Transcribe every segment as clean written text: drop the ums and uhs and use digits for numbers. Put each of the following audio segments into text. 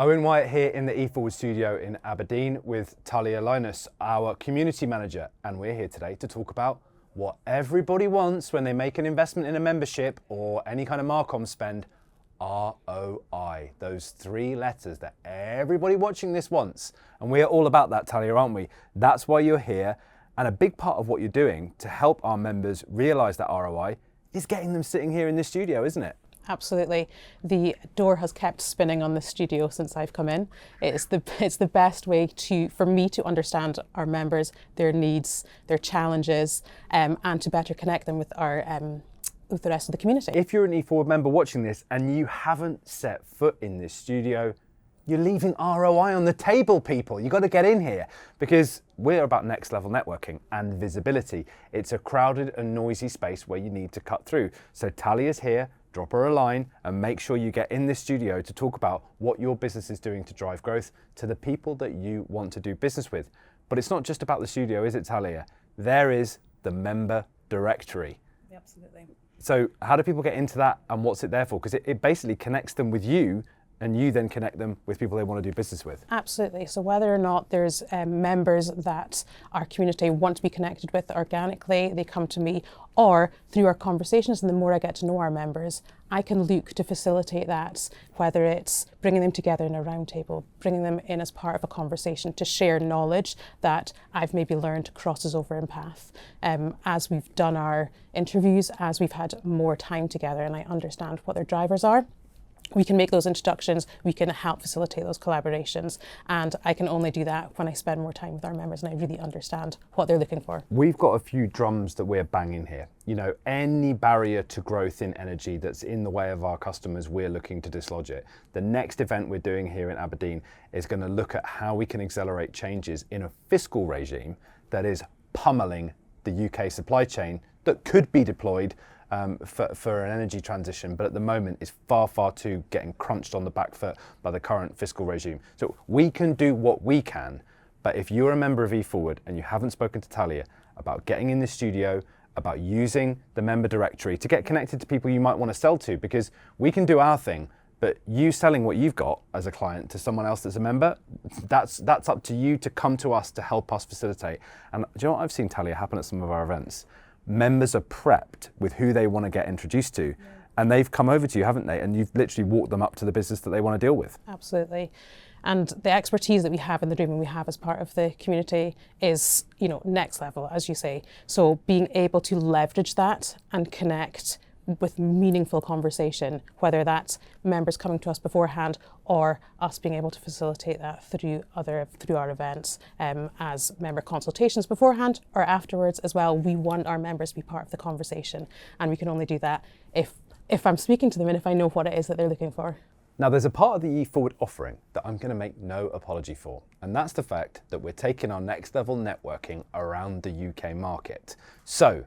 Owen Wyatt here in the E-FWD studio in Aberdeen with Thalia Lyness, our community manager, and we're here today to talk about what everybody wants when they make an investment in a membership or any kind of Marcom spend: ROI. Those three letters that everybody watching this wants. And we're all about that, Thalia, aren't we? That's why you're here. And a big part of what you're doing to help our members realise that ROI is getting them sitting here in this studio, isn't it? Absolutely. The door has kept spinning on the studio since I've come in. It's the best way for me to understand our members, their needs, their challenges, and to better connect them with with the rest of the community. If you're an E-FWD member watching this and you haven't set foot in this studio, you're leaving ROI on the table, people. You've got to get in here because we're about next level networking and visibility. It's a crowded and noisy space where you need to cut through. So Thalia's here. Drop her a line and make sure you get in this studio to talk about what your business is doing to drive growth to the people that you want to do business with. But it's not just about the studio, is it, Thalia? There is the member directory. Absolutely. So how do people get into that and what's it there for? Because it basically connects them with you and you then connect them with people they want to do business with. Absolutely. So whether or not there's members that our community want to be connected with organically, they come to me, or through our conversations, and the more I get to know our members, I can look to facilitate that, whether it's bringing them together in a roundtable, bringing them in as part of a conversation to share knowledge that I've maybe learned crosses over in path. As we've done our interviews, as we've had more time together and I understand what their drivers are, we can make those introductions, we can help facilitate those collaborations, and I can only do that when I spend more time with our members and I really understand what they're looking for. We've got a few drums that we're banging here. You know, any barrier to growth in energy that's in the way of our customers, we're looking to dislodge it. The next event we're doing here in Aberdeen is going to look at how we can accelerate changes in a fiscal regime that is pummeling the UK supply chain that could be deployed for an energy transition, but at the moment is far too getting crunched on the back foot by the current fiscal regime. So we can do what we can, but if you're a member of E-FWD and you haven't spoken to Thalia about getting in the studio, about using the member directory to get connected to people you might want to sell to, because we can do our thing, but you selling what you've got as a client to someone else that's a member, that's up to you to come to us to help us facilitate. And do you know what I've seen, Thalia, happen at some of our events? Members are prepped with who they want to get introduced to, and they've come over to you, haven't they? And you've literally walked them up to the business that they want to deal with. Absolutely. And the expertise that we have in the room and we have as part of the community is, next level, as you say. So being able to leverage that and connect with meaningful conversation, whether that's members coming to us beforehand or us being able to facilitate that through our events, as member consultations beforehand or afterwards as well. We want our members to be part of the conversation, and we can only do that if I'm speaking to them and if I know what it is that they're looking for. Now there's a part of the E-FWD offering that I'm going to make no apology for, and that's the fact that we're taking our next level networking around the UK market. So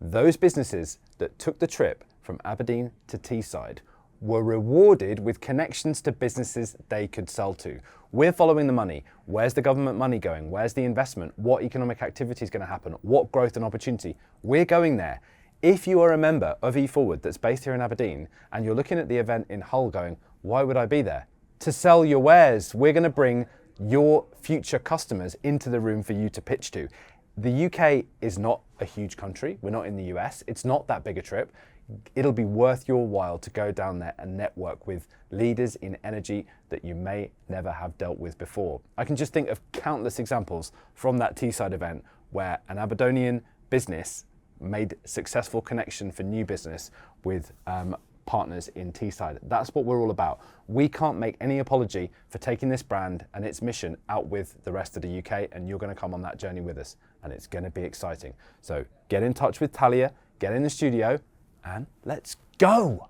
those businesses that took the trip from Aberdeen to Teesside were rewarded with connections to businesses they could sell to. We're following the money. Where's the government money going? Where's the investment? What economic activity is going to happen? What growth and opportunity? We're going there. If you are a member of E-FWD that's based here in Aberdeen and you're looking at the event in Hull going, why would I be there? To sell your wares. We're going to bring your future customers into the room for you to pitch to. The UK is not a huge country. We're not in the US. It's not that big a trip. It'll be worth your while to go down there and network with leaders in energy that you may never have dealt with before. I can just think of countless examples from that Teesside event where an Aberdonian business made successful connection for new business with partners in Teesside. That's what we're all about. We can't make any apology for taking this brand and its mission out with the rest of the UK, and you're going to come on that journey with us, and it's going to be exciting. So get in touch with Thalia, get in the studio, and let's go.